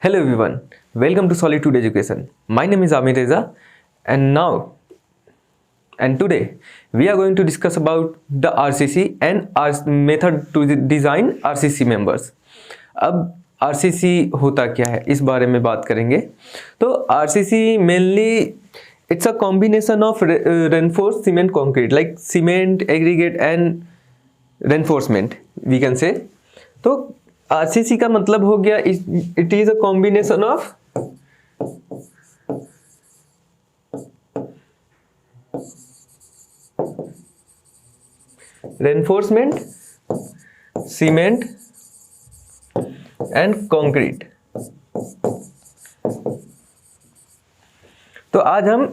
Hello everyone, welcome to Solitude Education. My name is Amir Reza and today we are going to discuss about the RCC and method to design RCC members. अब RCC होता क्या है इस बारे में बात करेंगे. तो RCC mainly it's a combination of reinforced cement concrete like cement, aggregate and reinforcement we can say. तो RCC का मतलब हो गया it is a combination of reinforcement, cement and concrete. तो आज हम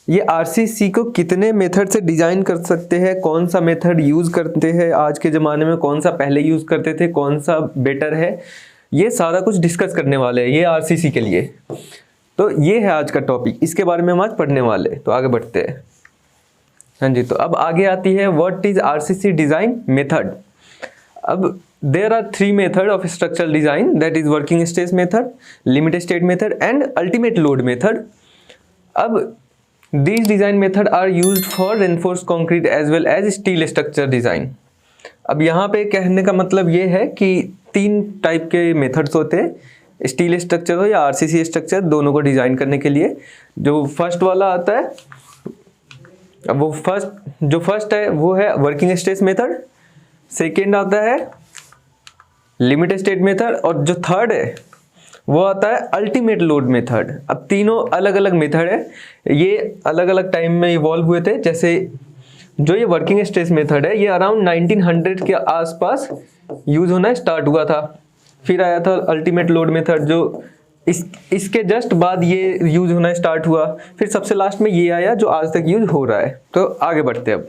ये आरसीसी को कितने मेथड से डिजाइन कर सकते हैं, कौन सा मेथड यूज करते हैं आज के ज़माने में, कौन सा पहले यूज करते थे, कौन सा बेटर है, ये सारा कुछ डिस्कस करने वाले हैं ये आरसीसी के लिए. तो ये है आज का टॉपिक, इसके बारे में हम आज पढ़ने वाले. तो आगे बढ़ते हैं. हाँ जी, तो अब आगे आती है what is RCC design method. अब there are 3 method of structural design, that is working stress method, limit state method and ultimate load method. अब these design method are used for reinforced concrete as well as steel structure design. अब यहाँ पे कहने का मतलब ये है कि 3 टाइप के मेथड्स होते हैं, स्टील स्ट्रक्चर हो या आरसीसी स्ट्रक्चर, दोनों को डिज़ाइन करने के लिए. जो फर्स्ट वाला आता है, अब वो फर्स्ट है वो है वर्किंग स्ट्रेस मेथड, सेकेंड आता है लिमिट स्टेट मेथड और जो थर्ड है वो आता है अल्टीमेट लोड मेथड. अब तीनों अलग अलग मेथड है, ये अलग अलग टाइम में इवॉल्व हुए थे. जैसे जो ये वर्किंग स्ट्रेस मेथड है ये अराउंड 1900 के आसपास यूज होना स्टार्ट हुआ था. फिर आया था अल्टीमेट लोड मेथड जो इसके जस्ट बाद ये यूज होना स्टार्ट हुआ. फिर सबसे लास्ट में ये आया जो आज तक यूज हो रहा है. तो आगे बढ़ते हैं.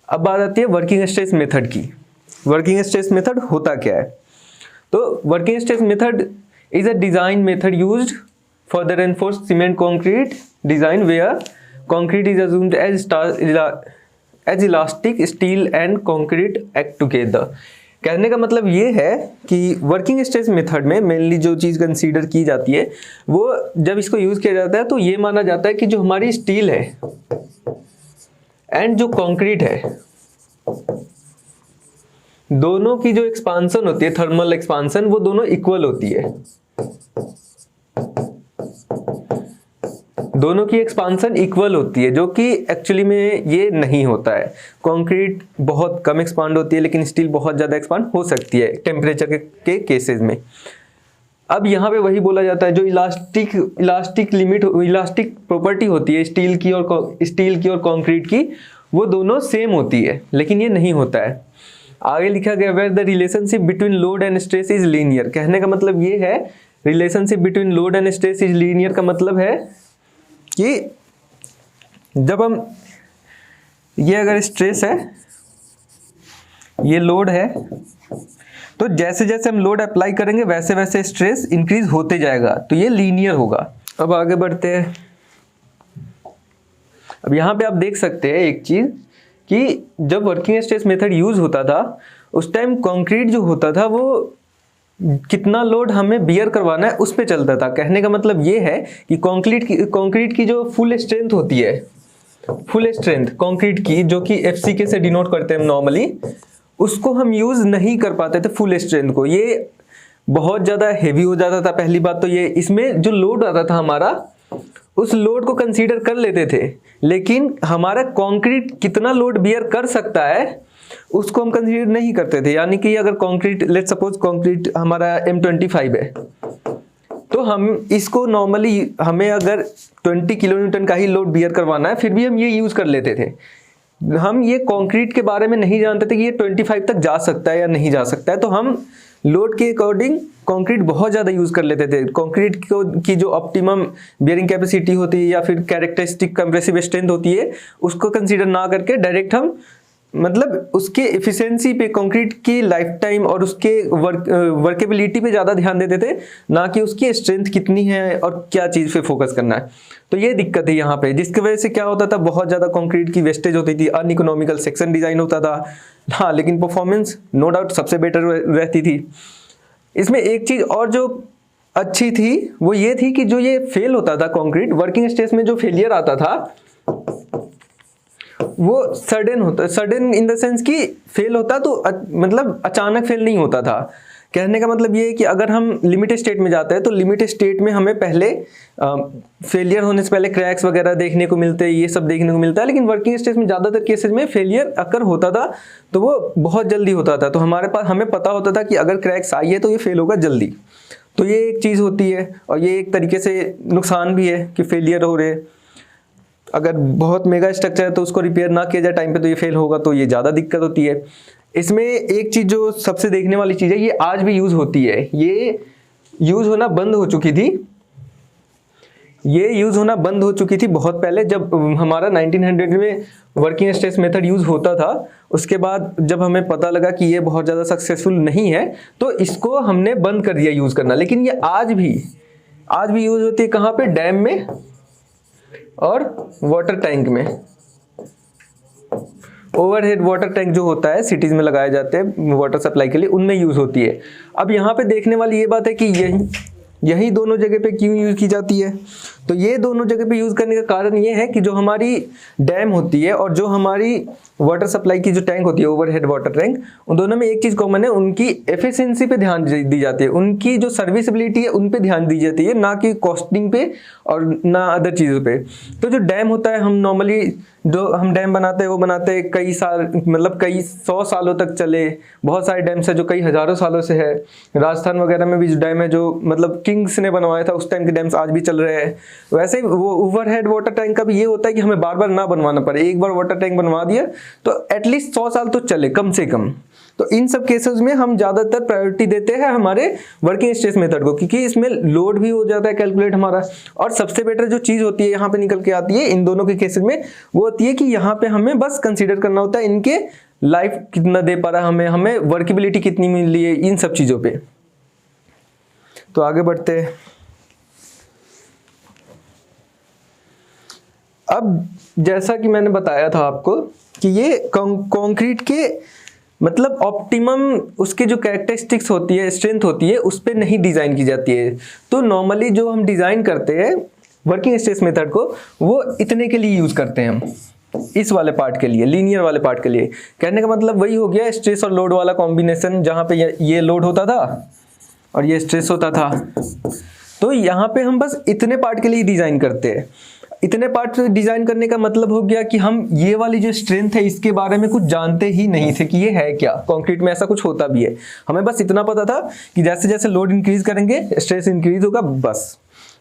अब बात आती है वर्किंग स्ट्रेस मेथड की. वर्किंग स्ट्रेस मेथड होता क्या है. तो working stress method is a design method used for the reinforced cement concrete design where concrete is assumed as elastic steel and concrete act together. कहने का मतलब ये है कि वर्किंग स्ट्रेस मेथड में मेनली जो चीज़ कंसीडर की जाती है वो जब इसको यूज़ किया जाता है तो ये माना जाता है कि जो हमारी स्टील है एंड जो कंक्रीट है दोनों की जो एक्सपांसन होती है, थर्मल एक्सपांसन, वो दोनों इक्वल होती है. दोनों की एक्सपांसन इक्वल होती है जो कि एक्चुअली में ये नहीं होता है. कंक्रीट बहुत कम एक्सपांड होती है लेकिन स्टील बहुत ज़्यादा एक्सपांड हो सकती है टेम्परेचर के केसेस में. अब यहाँ पे वही बोला जाता है जो इलास्टिक प्रॉपर्टी होती है स्टील की और कंक्रीट की, वो दोनों सेम होती है, लेकिन ये नहीं होता है. आगे लिखा गया where the relationship between load and stress is linear. कहने का मतलब ये है relationship between load and stress is linear का मतलब है कि जब हम ये अगर स्ट्रेस है, ये लोड है, तो जैसे जैसे हम लोड अप्लाई करेंगे वैसे वैसे स्ट्रेस इंक्रीज होते जाएगा, तो ये लीनियर होगा. अब आगे बढ़ते हैं. अब यहाँ पे आप देख सकते हैं एक चीज कि जब वर्किंग स्ट्रेस मेथड यूज होता था उस टाइम कंक्रीट जो होता था वो कितना लोड हमें बियर करवाना है उस पे चलता था. कहने का मतलब ये है कि कंक्रीट की जो फुल स्ट्रेंथ होती है, फुल स्ट्रेंथ कंक्रीट की जो कि एफसीके से डिनोट करते हैं नॉर्मली, उसको हम यूज नहीं कर पाते थे फुल स्ट्रेंथ को. ये बहुत ज़्यादा हेवी हो जाता था. पहली बात तो ये, इसमें जो लोड आता था हमारा उस लोड को कंसीडर कर लेते थे, लेकिन हमारा कंक्रीट कितना लोड बियर कर सकता है उसको हम कंसीडर नहीं करते थे. यानी कि अगर कंक्रीट, लेट्स सपोज कंक्रीट हमारा M25 है, तो हम इसको नॉर्मली हमें अगर 20 किलो न्यूटन का ही लोड बियर करवाना है फिर भी हम ये यूज़ कर लेते थे. हम ये कंक्रीट के बारे में नहीं जानते थे कि ये 25 तक जा सकता है या नहीं जा सकता है, तो हम लोड के अकॉर्डिंग कंक्रीट बहुत ज़्यादा यूज़ कर लेते थे. कंक्रीट की जो ऑप्टिमम बियरिंग कैपेसिटी होती है या फिर कैरेक्टरिस्टिक कंप्रेसिव स्ट्रेंथ होती है उसको कंसीडर ना करके डायरेक्ट हम मतलब उसके एफिशिएंसी पे, कंक्रीट की लाइफ टाइम और उसके वर्केबिलिटी पे ज़्यादा ध्यान देते थे, ना कि उसकी स्ट्रेंथ कितनी है और क्या चीज़ पे फोकस करना है. तो ये दिक्कत है यहाँ पे, जिसकी वजह से क्या होता था, बहुत ज़्यादा कंक्रीट की वेस्टेज होती थी, अनइकोनॉमिकल सेक्शन डिज़ाइन होता था. हाँ, लेकिन परफॉर्मेंस नो डाउट सबसे बेटर रहती थी. इसमें एक चीज और जो अच्छी थी वो ये थी कि जो ये फेल होता था कंक्रीट, वर्किंग स्ट्रेस में जो फेलियर आता था वो सडन होता, सडन इन द सेंस कि फेल होता तो मतलब अचानक फेल नहीं होता था। कहने का मतलब ये है कि अगर हम लिमिटेड स्टेट में जाते हैं तो लिमिटेड स्टेट में हमें पहले फेलियर होने से पहले क्रैक्स वगैरह देखने को मिलते हैं, ये सब देखने को मिलता है। लेकिन वर्किंग स्टेज में ज़्यादातर केसेस में फेलियर अगर होता था तो वो बहुत जल्दी होता था। तो हमारे पास हमें पता होता था कि अगर क्रैक्स आई है तो ये फेल होगा जल्दी। तो ये एक चीज़ होती है और ये एक तरीके से नुकसान भी है कि फेलियर हो रहे। अगर बहुत मेगा स्ट्रक्चर है तो उसको रिपेयर ना किया जाए टाइम पे तो ये फेल होगा, तो ये ज़्यादा दिक्कत होती है। इसमें एक चीज़ जो सबसे देखने वाली चीज़ है, ये आज भी यूज़ होती है, ये यूज़ होना बंद हो चुकी थी, ये यूज़ होना बंद हो चुकी थी बहुत पहले। जब हमारा 1900 में वर्किंग स्ट्रेस मेथड यूज़ होता था, उसके बाद जब हमें पता लगा कि ये बहुत ज़्यादा सक्सेसफुल नहीं है तो इसको हमने बंद कर दिया यूज़ करना। लेकिन ये आज भी यूज़ होती है, कहाँ पे? डैम में और वाटर टैंक में। ओवरहेड वाटर टैंक जो होता है सिटीज में लगाए जाते हैं वाटर सप्लाई के लिए, उनमें यूज होती है। अब यहाँ पे देखने वाली ये बात है कि यही दोनों जगह पे क्यों यूज की जाती है। तो ये दोनों जगह पे यूज करने का कारण ये है कि जो हमारी डैम होती है और जो हमारी वाटर सप्लाई की जो टैंक होती है ओवरहेड वाटर टैंक, उन दोनों में एक चीज कॉमन है, उनकी एफिशिएंसी पे ध्यान दी जाती है, उनकी जो सर्विसबिलिटी है उन पे ध्यान दी जाती है, ना कि कॉस्टिंग पे और ना अदर चीज़ों पे। तो जो डैम होता है, हम नॉर्मली जो हम डैम बनाते हैं वो बनाते हैं कई साल, मतलब कई 100 सालों तक चले। बहुत सारे डैम्स है जो कई हजारों सालों से है। राजस्थान वगैरह में भी जो डैम है जो मतलब किंग्स ने बनवाया था उस टाइम के डैम्स आज भी चल रहे हैं। वैसे ही वो ओवरहेड वाटर टैंक का भी ये होता है कि हमें बार बार ना बनवाना पड़े, एक बार वाटर टैंक बनवा दिया तो एटलीस्ट 100 साल तो चले कम से कम। तो इन सब केसेस में हम ज्यादातर प्रायोरिटी देते हैं हमारे वर्किंग स्ट्रेस मेथड को, क्योंकि इसमें लोड भी हो जाता है कैलकुलेट हमारा। और सबसे बेटर जो चीज होती है यहाँ पे निकल के आती है इन दोनों के केसेस में, वो होती है कि यहाँ पे हमें बस कंसीडर करना होता है इनके लाइफ कितना दे पा रहा है, हमें वर्केबिलिटी कितनी मिल रही है, इन सब चीजों पे। तो आगे बढ़ते हैं। अब जैसा कि मैंने बताया था आपको कि ये कंक्रीट के मतलब ऑप्टिमम उसके जो कैरेक्टरिस्टिक्स होती है, स्ट्रेंथ होती है, उस पर नहीं डिजाइन की जाती है। तो नॉर्मली जो हम डिजाइन करते हैं वर्किंग स्ट्रेस मेथड को, वो इतने के लिए यूज करते हैं हम, इस वाले पार्ट के लिए, लीनियर वाले पार्ट के लिए। कहने का मतलब वही हो गया स्ट्रेस और लोड वाला कॉम्बिनेशन, जहां पे ये लोड होता था और ये स्ट्रेस होता था। तो यहाँ पे हम बस इतने पार्ट के लिए डिजाइन करते हैं। इतने पार्ट डिजाइन करने का मतलब हो गया कि हम ये वाली जो स्ट्रेंथ है इसके बारे में कुछ जानते ही नहीं थे कि ये है क्या, कंक्रीट में ऐसा कुछ होता भी है। हमें बस इतना पता था कि जैसे जैसे लोड इंक्रीज करेंगे स्ट्रेस इंक्रीज होगा, बस।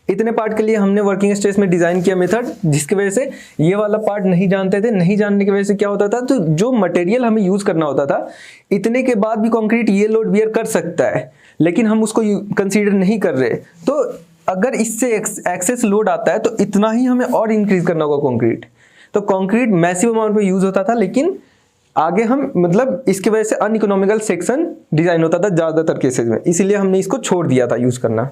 इतने पार्ट के लिए हमने वर्किंग स्ट्रेस में डिजाइन किया मेथड, जिसकी वजह से ये वाला पार्ट नहीं जानते थे। नहीं जानने की वजह से क्या होता था, तो जो मटेरियल हमें यूज करना होता था, इतने के बाद भी कंक्रीट ये लोड बियर कर सकता है, लेकिन हम उसको कंसीडर नहीं कर रहे। तो अगर इससे एक्सेस लोड आता है तो इतना ही हमें और इंक्रीज करना होगा कंक्रीट। तो कंक्रीट मैसिव अमाउंट में यूज होता था, लेकिन आगे हम मतलब इसकी वजह से अनइकोनॉमिकल सेक्शन डिजाइन होता था ज्यादातर केसेस में, इसीलिए हमने इसको छोड़ दिया था यूज करना।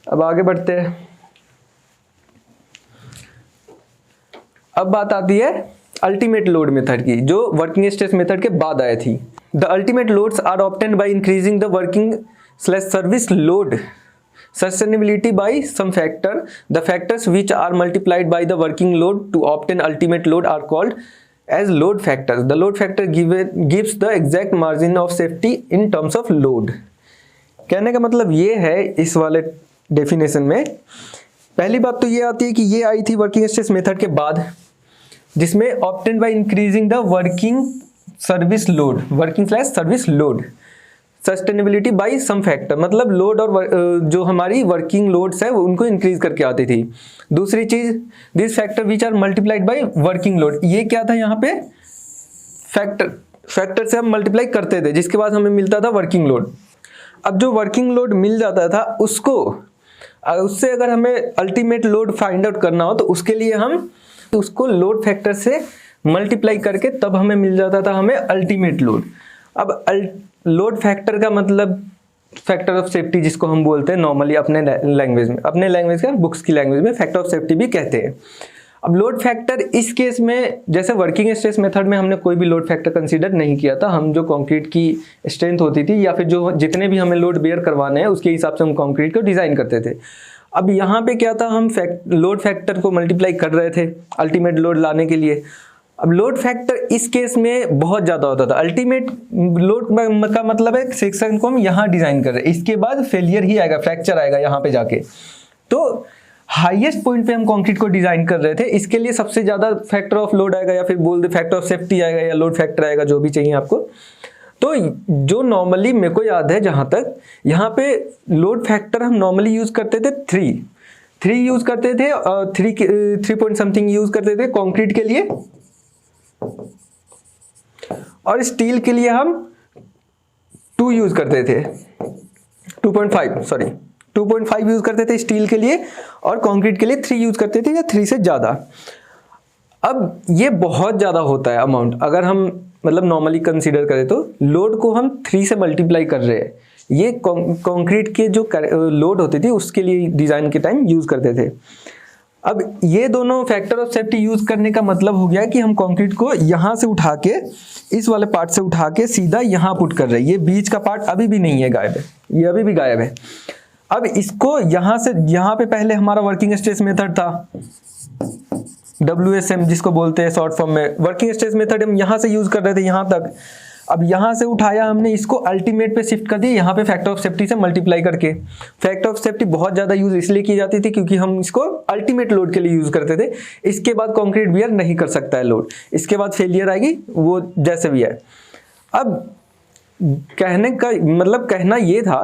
अब आगे बढ़ते हैं। अब बात आती है अल्टीमेट लोड मेथड की, जो वर्किंग स्ट्रेस मेथड के बाद आई थी। The ultimate loads are obtained by increasing the working service load sustainability by some factor. The factors which are multiplied by the working load to obtain ultimate load are called as load factors. The load factor gives the exact margin of safety in terms of load. कहने का मतलब ये है इस वाले definition में, पहली बात तो ये आती है कि ये आई थी वर्किंग स्ट्रेस मेथड के बाद, जिसमें obtained by increasing the working service load, working/service load, sustainability by some factor, मतलब लोड और जो हमारी वर्किंग लोड्स है उनको इंक्रीज करके आती थी। दूसरी चीज, this factor which are multiplied by working load, ये क्या था यहाँ पे, फैक्टर से हम मल्टीप्लाई करते थे, जिसके बाद हमें मिलता था वर्किंग लोड। अब जो वर्किंग लोड मिल जाता था उससे अगर हमें अल्टीमेट लोड फाइंड आउट करना हो तो उसके लिए हम उसको लोड फैक्टर से मल्टीप्लाई करके तब हमें मिल जाता था हमें अल्टीमेट लोड। अब लोड फैक्टर का मतलब फैक्टर ऑफ सेफ्टी जिसको हम बोलते हैं नॉर्मली अपने लैंग्वेज में, अपने लैंग्वेज का बुक्स की लैंग्वेज में फैक्टर ऑफ सेफ्टी भी कहते हैं। अब लोड फैक्टर इस केस में, जैसे वर्किंग स्ट्रेस मेथड में हमने कोई भी लोड फैक्टर कंसीडर नहीं किया था, हम जो कंक्रीट की स्ट्रेंथ होती थी या फिर जो जितने भी हमें लोड बेयर करवाने हैं उसके हिसाब से हम कंक्रीट को डिज़ाइन करते थे। अब यहाँ पे क्या था, हम लोड फैक्टर को मल्टीप्लाई कर रहे थे अल्टीमेट लोड लाने के लिए। अब लोड फैक्टर इस केस में बहुत ज़्यादा होता था। अल्टीमेट लोड का मतलब है सेक्शन को हम यहाँ डिज़ाइन कर रहे हैं, इसके बाद फेलियर ही आएगा, फ्रैक्चर आएगा यहाँ पे जाके। तो हाईएस्ट पॉइंट पे हम कंक्रीट को डिजाइन कर रहे थे, इसके लिए सबसे ज्यादा फैक्टर ऑफ लोड आएगा या फिर बोल दे फैक्टर ऑफ सेफ्टी आएगा या लोड फैक्टर आएगा, जो भी चाहिए आपको। तो जो नॉर्मली मेरे को याद है जहां तक, यहाँ पे लोड फैक्टर हम नॉर्मली यूज करते थे 3 यूज करते थे, 3 पॉइंट समथिंग यूज करते थे कंक्रीट के लिए, और स्टील के लिए हम 2 यूज करते थे, 2.5 यूज करते थे स्टील के लिए, और कंक्रीट के लिए 3 यूज करते थे या 3 से ज्यादा। अब ये बहुत ज्यादा होता है अमाउंट, अगर हम मतलब नॉर्मली कंसीडर करें तो लोड को हम 3 से मल्टीप्लाई कर रहे हैं। ये कंक्रीट के जो लोड होती थी उसके लिए डिजाइन के टाइम यूज करते थे। अब ये दोनों फैक्टर ऑफ सेफ्टी यूज करने का मतलब हो गया कि हम कंक्रीट को यहाँ से उठा के, इस वाले पार्ट से उठा के सीधा यहाँ पुट कर रहे हैं। ये बीच का पार्ट अभी भी नहीं है, गायब है, ये अभी भी गायब है। अब इसको यहाँ से, यहाँ पे पहले हमारा वर्किंग स्ट्रेस मेथड था WSM जिसको बोलते हैं शॉर्ट फॉर्म में, वर्किंग स्ट्रेस मेथड हम यहाँ से यूज कर रहे थे यहाँ तक। अब यहाँ से उठाया हमने, इसको अल्टीमेट पे शिफ्ट कर दिया, यहाँ पे फैक्टर ऑफ सेफ्टी से मल्टीप्लाई करके। फैक्टर ऑफ सेफ्टी बहुत ज्यादा यूज इसलिए की जाती थी क्योंकि हम इसको अल्टीमेट लोड के लिए यूज करते थे। इसके बाद कंक्रीट बियर नहीं कर सकता है लोड, इसके बाद फेलियर आएगी, वो जैसे भी है। अब कहने का मतलब कहना ये था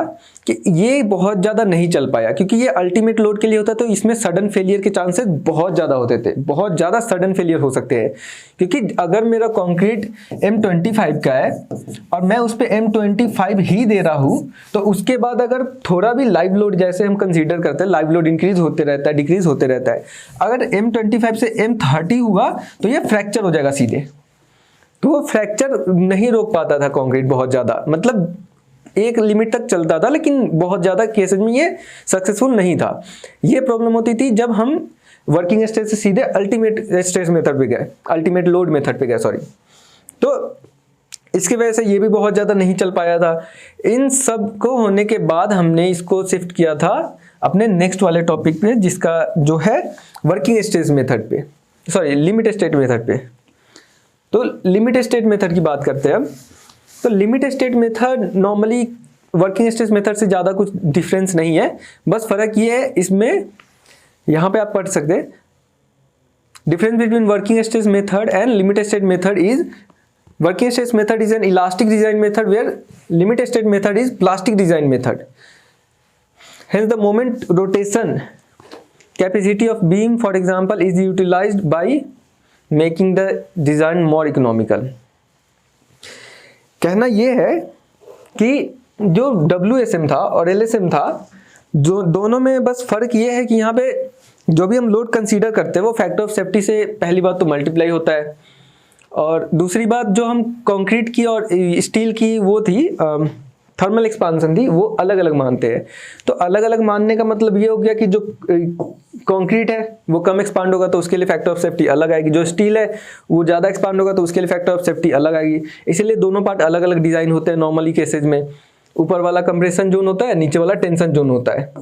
कि ये बहुत ज़्यादा नहीं चल पाया क्योंकि ये अल्टीमेट लोड के लिए होता, तो इसमें सडन फेलियर के चांसेस बहुत ज़्यादा होते थे, बहुत ज़्यादा सडन फेलियर हो सकते हैं। क्योंकि अगर मेरा कंक्रीट M25 का है और मैं उस पर M25 ही दे रहा हूँ, तो उसके बाद अगर थोड़ा भी लाइव लोड, जैसे हम कंसीडर करते हैं लाइव लोड इंक्रीज होते रहता है, डिक्रीज होते रहता है, अगर M25 से M30 हुआ तो ये फ्रैक्चर हो जाएगा सीधे। तो वो फ्रैक्चर नहीं रोक पाता था कंक्रीट बहुत ज़्यादा, मतलब एक लिमिट तक चलता था लेकिन बहुत ज़्यादा केसेस में ये सक्सेसफुल नहीं था। ये प्रॉब्लम होती थी जब हम वर्किंग स्ट्रेस से सीधे अल्टीमेट स्ट्रेस मेथड पे गए, अल्टीमेट लोड मेथड पे गए, सॉरी। तो इसकी वजह से ये भी बहुत ज़्यादा नहीं चल पाया था। इन सब को होने के बाद हमने इसको शिफ्ट किया था अपने नेक्स्ट वाले टॉपिक पे, जिसका जो है वर्किंग स्ट्रेस मेथड पे, सॉरी लिमिट स्टेट मेथड पे। तो लिमिट स्टेट मेथड की बात करते हैं अब। तो limit state method normally working stress method से ज़्यादा कुछ डिफरेंस नहीं है, बस फर्क ये है इसमें, यहाँ पे आप पढ़ सकते हैं, difference between working stress method and limit state method is, working stress method is an elastic design method where limit state method is plastic design method. Hence the moment rotation capacity of beam for example is utilized by making the design more economical। कहना यह है कि जो WSM था और LSM था, जो दोनों में बस फर्क ये है कि यहाँ पे जो भी हम लोड कंसीडर करते हैं वो फैक्टर ऑफ सेफ्टी से पहली बात तो मल्टीप्लाई होता है, और दूसरी बात जो हम कंक्रीट की और स्टील की वो थी थर्मल एक्सपांसन थी, वो अलग अलग मानते हैं। तो अलग अलग मानने का मतलब ये हो गया कि जो कंक्रीट है वो कम एक्सपांड होगा तो उसके लिए फैक्टर ऑफ सेफ्टी अलग आएगी, जो स्टील है वो ज़्यादा एक्सपांड होगा तो उसके लिए फैक्टर ऑफ सेफ्टी अलग आएगी। इसीलिए दोनों पार्ट अलग अलग डिज़ाइन होते हैं नॉर्मली केसेज में। ऊपर वाला कंप्रेशन जोन होता है, नीचे वाला टेंशन जोन होता है।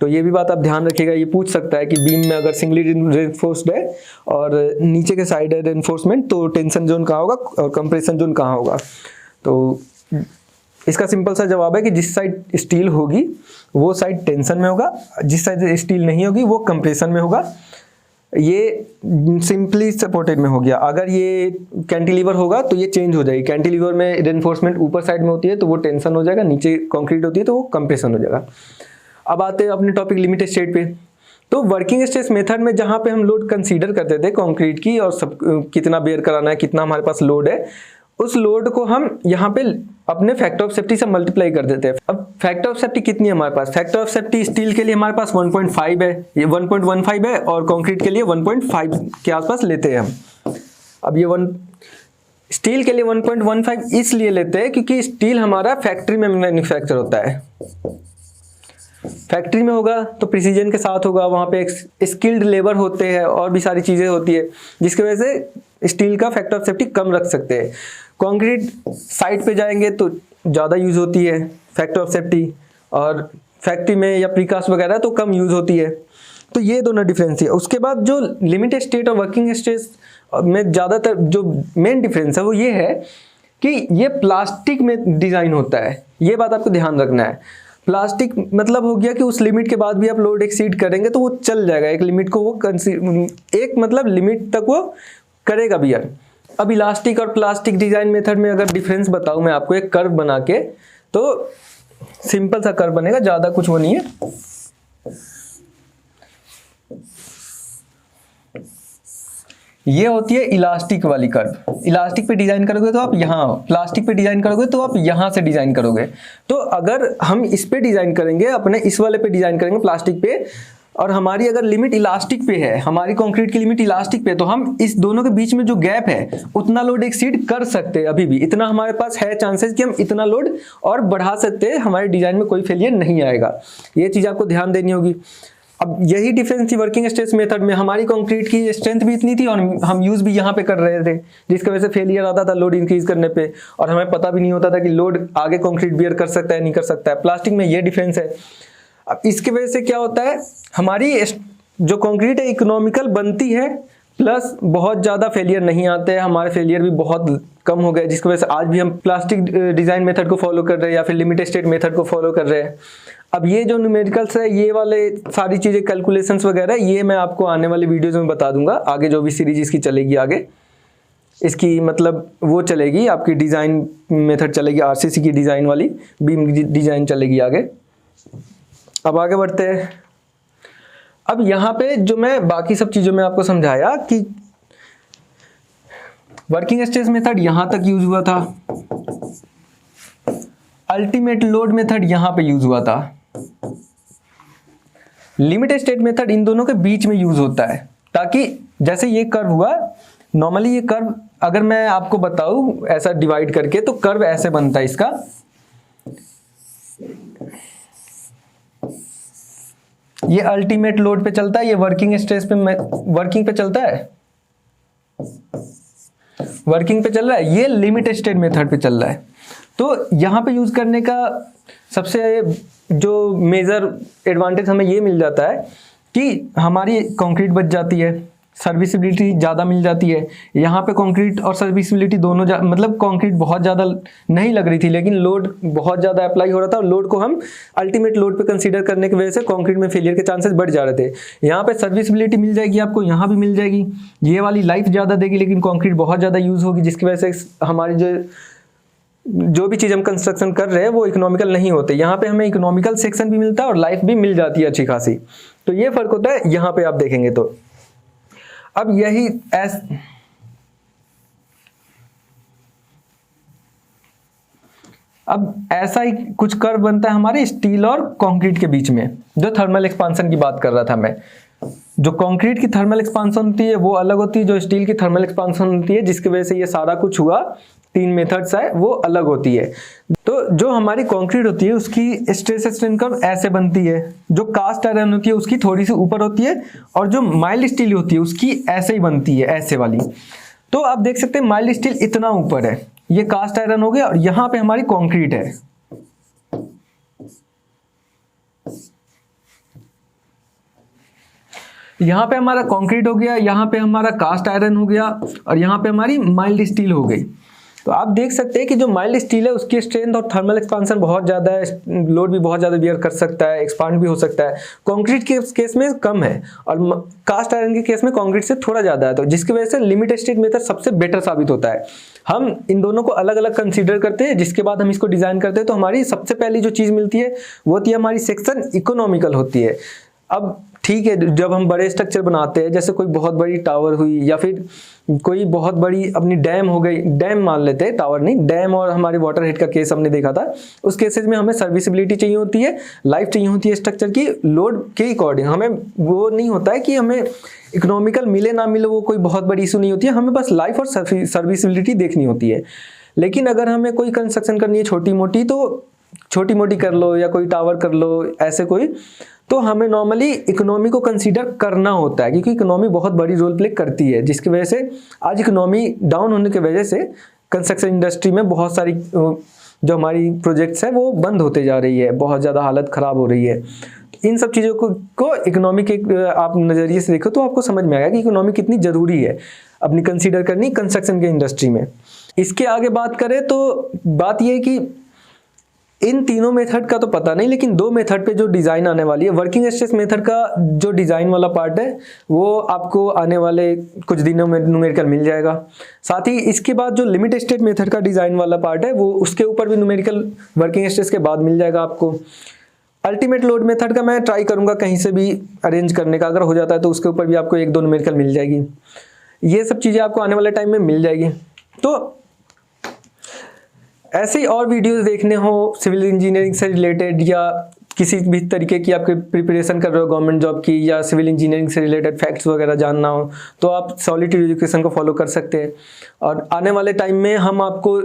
तो ये भी बात आप ध्यान रखिएगा, ये पूछ सकता है कि बीम में अगर सिंगली रेनफोर्स्ड है और नीचे के साइड है रेनफोर्समेंट, तो टेंशन जोन कहाँ होगा और कंप्रेशन जोन कहाँ होगा। तो इसका सिंपल सा जवाब है कि जिस साइड स्टील होगी वो साइड टेंशन में होगा, जिस साइड स्टील नहीं होगी वो कंप्रेशन में होगा। ये सिंपली सपोर्टेड में हो गया। अगर ये कैंटिलीवर होगा तो ये चेंज हो जाएगी, कैंटिलीवर में रेनफोर्समेंट ऊपर साइड में होती है तो वो टेंशन हो जाएगा, नीचे कंक्रीट होती है तो वो कंप्रेशन हो जाएगा। अब आते हैं अपने टॉपिक लिमिट स्टेट पे। तो वर्किंग स्ट्रेस मेथड में जहाँ पे हम लोड कंसीडर करते थे कंक्रीट की और सब कितना बेयर कराना है, कितना हमारे पास लोड है, उस लोड को हम यहाँ पे अपने फैक्टर ऑफ सेफ्टी से मल्टीप्लाई कर देते हैं। अब फैक्टर ऑफ सेफ्टी कितनी है हमारे पास? फैक्टर ऑफ सेफ्टी स्टील के लिए हमारे पास 1.5 है, ये 1.15 है, और कंक्रीट के लिए 1.5 के आसपास लेते हैं हम। अब ये स्टील के लिए 1.15 इसलिए लेते हैं क्योंकि स्टील हमारा फैक्ट्री में मैन्युफैक्चर होता है। फैक्ट्री में होगा तो प्रिसीजन के साथ होगा, वहाँ पे एक स्किल्ड लेबर होते हैं और भी सारी चीज़ें होती है जिसकी वजह से स्टील का फैक्टर ऑफ सेफ्टी कम रख सकते हैं। कंक्रीट साइट पे जाएंगे तो ज़्यादा यूज़ होती है फैक्टर ऑफ सेफ्टी, और फैक्ट्री में या प्रीकास्ट वगैरह तो कम यूज़ होती है। तो ये दोनों डिफरेंस है। उसके बाद जो लिमिटेड स्टेट और वर्किंग स्टेट में ज़्यादातर जो मेन डिफरेंस है वो ये है कि ये प्लास्टिक में डिज़ाइन होता है। ये बात आपको ध्यान रखना है। प्लास्टिक मतलब हो गया कि उस लिमिट के बाद भी आप लोड एक्सीड करेंगे तो वो चल जाएगा, एक लिमिट को वो एक मतलब लिमिट तक वो करेगा बियर। अब इलास्टिक और प्लास्टिक डिज़ाइन मेथड में अगर डिफरेंस बताऊँ मैं आपको एक कर्व बना के, तो सिंपल सा कर्व बनेगा, ज़्यादा कुछ वो नहीं है। ये होती है इलास्टिक वाली कर्व। इलास्टिक पे डिजाइन करोगे तो आप यहाँ, प्लास्टिक पे डिजाइन करोगे तो आप यहाँ से डिजाइन करोगे। तो अगर हम इस पे डिजाइन करेंगे, अपने इस वाले पे डिजाइन करेंगे प्लास्टिक पे, और हमारी अगर लिमिट इलास्टिक पे है, हमारी कंक्रीट की लिमिट इलास्टिक पे, तो हम इस दोनों के बीच में जो गैप है उतना लोड एक्सीड कर सकते हैं। अभी भी इतना हमारे पास है चांसेस कि हम इतना लोड और बढ़ा सकते हैं, हमारे डिजाइन में कोई फेलियर नहीं आएगा। ये चीज़ आपको ध्यान देनी होगी। अब यही डिफरेंस थी वर्किंग स्ट्रेस मेथड में। हमारी कंक्रीट की स्ट्रेंथ भी इतनी थी और हम यूज़ भी यहाँ पे कर रहे थे, जिसकी वजह से फेलियर आता था लोड इंक्रीज करने पे, और हमें पता भी नहीं होता था कि लोड आगे कंक्रीट बियर कर सकता है नहीं कर सकता है। प्लास्टिक में ये डिफरेंस है। अब इसकी वजह से क्या होता है, हमारी जो कंक्रीट है इकोनॉमिकल बनती है, प्लस बहुत ज़्यादा फेलियर नहीं आते हैं। हमारे फेलियर भी बहुत कम हो गए, जिसकी वजह से आज भी हम प्लास्टिक डिज़ाइन मेथड को फॉलो कर रहे हैं या फिर लिमिटेड स्टेट मेथड को फॉलो कर रहे हैं। अब ये जो न्यूमेरिकल्स है, ये वाले सारी चीज़ें कैलकुलेशंस वगैरह, ये मैं आपको आने वाले वीडियोज़ में बता दूंगा। आगे जो भी सीरीज इसकी चलेगी, आगे इसकी मतलब वो चलेगी आपकी डिज़ाइन मेथड चलेगी, आरसीसी की डिज़ाइन वाली बीम डिज़ाइन चलेगी आगे। अब आगे बढ़ते हैं। अब यहाँ पे जो मैं बाकी सब चीज़ों में आपको समझाया कि वर्किंग स्ट्रेस मेथड यहाँ तक यूज हुआ था, अल्टीमेट लोड मेथड यहाँ पे यूज हुआ था, लिमिटेड स्टेट मेथड इन दोनों के बीच में यूज होता है, ताकि जैसे ये कर्व हुआ, नॉर्मली ये कर्व अगर मैं आपको बताऊं ऐसा डिवाइड करके, तो कर्व ऐसे बनता है इसका। ये अल्टीमेट लोड पे चलता है, ये वर्किंग स्ट्रेस पे वर्किंग पे चलता है, वर्किंग पे चल रहा है, ये लिमिटेड स्टेट मेथड पे चल रहा है। तो यहाँ पे यूज करने का सबसे जो मेजर एडवांटेज हमें ये मिल जाता है कि हमारी कंक्रीट बच जाती है, सर्विसिबिलिटी ज़्यादा मिल जाती है। यहाँ पे कंक्रीट और सर्विसिबिलिटी दोनों मतलब कंक्रीट बहुत ज़्यादा नहीं लग रही थी, लेकिन लोड बहुत ज़्यादा अप्लाई हो रहा था, और लोड को हम अल्टीमेट लोड पे कंसीडर करने की वजह से कंक्रीट में फेलियर के चांसेस बढ़ जा रहे थे। यहाँ पे सर्विसिबिलिटी मिल जाएगी आपको, यहाँ भी मिल जाएगी, ये वाली लाइफ ज़्यादा देगी, लेकिन कंक्रीट बहुत ज़्यादा यूज़ होगी, जिसकी वजह से हमारी जो भी चीज़ हम कंस्ट्रक्शन कर रहे हैं वो इकोनॉमिकल नहीं होते। यहाँ पे हमें इकोनॉमिकल सेक्शन भी मिलता है और लाइफ भी मिल जाती है अच्छी खासी। तो ये फर्क होता है यहाँ पे आप देखेंगे तो। अब यही अब ऐसा ही कुछ कर्व बनता है हमारे स्टील और कंक्रीट के बीच में, जो थर्मल एक्सपांशन की बात कर रहा था मैं। जो कंक्रीट की थर्मल एक्सपांशन होती है वो अलग होती है, जो स्टील की थर्मल एक्सपांशन होती है, जिसकी वजह से ये सारा कुछ हुआ, तीन मेथड्स है वो अलग होती है। तो जो हमारी कंक्रीट होती है उसकी स्ट्रेस स्ट्रेन कर्व ऐसे बनती है, जो कास्ट आयरन होती है उसकी थोड़ी सी ऊपर होती है, और जो माइल्ड स्टील होती है उसकी ऐसे ही बनती है, ऐसे वाली। तो आप देख सकते हैं माइल्ड स्टील इतना ऊपर है, ये कास्ट आयरन हो गया, और यहाँ पे हमारी कंक्रीट है। यहाँ पे हमारा कंक्रीट हो गया, यहाँ पे हमारा कास्ट आयरन हो गया, और यहाँ पे हमारी माइल्ड स्टील हो गई। तो आप देख सकते हैं कि जो माइल्ड स्टील है उसकी स्ट्रेंथ और थर्मल एक्सपांशन बहुत ज़्यादा है, लोड भी बहुत ज़्यादा बियर कर सकता है, एक्सपांड भी हो सकता है। कंक्रीट के केस में कम है, और कास्ट आयरन के केस में कंक्रीट से थोड़ा ज़्यादा है, तो जिसकी वजह से लिमिटेड स्टेट मेथड सबसे बेटर साबित होता है। हम इन दोनों को अलग अलग कंसीडर करते हैं, जिसके बाद हम इसको डिज़ाइन करते हैं, तो हमारी सबसे पहली जो चीज़ मिलती है वो होती है हमारी सेक्शन इकोनॉमिकल होती है। अब ठीक है, जब हम बड़े स्ट्रक्चर बनाते हैं, जैसे कोई बहुत बड़ी टावर हुई या फिर कोई बहुत बड़ी अपनी डैम हो गई, डैम मान लेते हैं, टावर नहीं, डैम और हमारे वाटर हेड का केस हमने देखा था, उस केसेस में हमें सर्विसिबिलिटी चाहिए होती है, लाइफ चाहिए होती है स्ट्रक्चर की, लोड के अकॉर्डिंग। हमें वो नहीं होता है कि हमें इकोनॉमिकल मिले ना मिले, वो कोई बहुत बड़ी इशू नहीं होती है, हमें बस लाइफ और सर्विसिबिलिटी देखनी होती है। लेकिन अगर हमें कोई कंस्ट्रक्शन करनी है छोटी मोटी, तो छोटी मोटी कर लो या कोई टावर कर लो ऐसे कोई, तो हमें नॉर्मली इकोनॉमी को कंसीडर करना होता है, क्योंकि इकोनॉमी बहुत बड़ी रोल प्ले करती है, जिसकी वजह से आज इकोनॉमी डाउन होने की वजह से कंस्ट्रक्शन इंडस्ट्री में बहुत सारी जो हमारी प्रोजेक्ट्स है वो बंद होते जा रही है, बहुत ज़्यादा हालत ख़राब हो रही है। इन सब चीज़ों को इकोनॉमी के आप नज़रिए से देखो तो आपको समझ में आएगा कि इकोनॉमी कितनी ज़रूरी है अपनी कंसीडर करनी कंस्ट्रक्शन के इंडस्ट्री में। इसके आगे बात करें तो बात ये है कि इन तीनों मेथड का तो पता नहीं, लेकिन 2 मेथड पे जो डिज़ाइन आने वाली है, वर्किंग स्ट्रेस मेथड का जो डिज़ाइन वाला पार्ट है वो आपको आने वाले कुछ दिनों में न्यूमेरिकल मिल जाएगा। साथ ही इसके बाद जो लिमिट स्टेट मेथड का डिज़ाइन वाला पार्ट है वो उसके ऊपर भी न्यूमेरिकल वर्किंग स्ट्रेस के बाद मिल जाएगा आपको। अल्टीमेट लोड मेथड का मैं ट्राई करूँगा कहीं से भी अरेंज करने का, अगर हो जाता है तो उसके ऊपर भी आपको 1-2 न्यूमेरिकल मिल जाएगी। ये सब चीज़ें आपको आने वाले टाइम में मिल जाएगी। तो ऐसे ही और वीडियोस देखने हो सिविल इंजीनियरिंग से रिलेटेड या किसी भी तरीके की आपके प्रिपरेशन कर रहे हो गवर्नमेंट जॉब की या सिविल इंजीनियरिंग से रिलेटेड फैक्ट्स वगैरह जानना हो, तो आप सॉलिट्यूड एजुकेशन को फॉलो कर सकते हैं। और आने वाले टाइम में हम आपको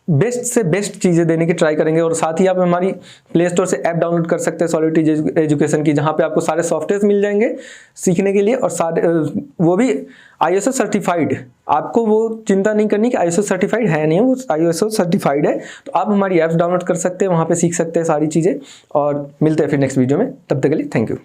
बेस्ट से बेस्ट चीज़ें देने की ट्राई करेंगे। और साथ ही आप हमारी प्ले स्टोर से ऐप डाउनलोड कर सकते हैं सॉलिट्यूड एजुकेशन की, जहाँ पे आपको सारे सॉफ्टवेयर मिल जाएंगे सीखने के लिए, और सारे वो भी ISO सर्टिफाइड। आपको वो चिंता नहीं करनी कि ISO सर्टिफाइड है नहीं, वो ISO सर्टिफाइड है। तो आप हमारी ऐप्स डाउनलोड कर सकते हैं, वहाँ पे सीख सकते हैं सारी चीज़ें। और मिलते हैं फिर नेक्स्ट वीडियो में, तब तक के लिए थैंक यू।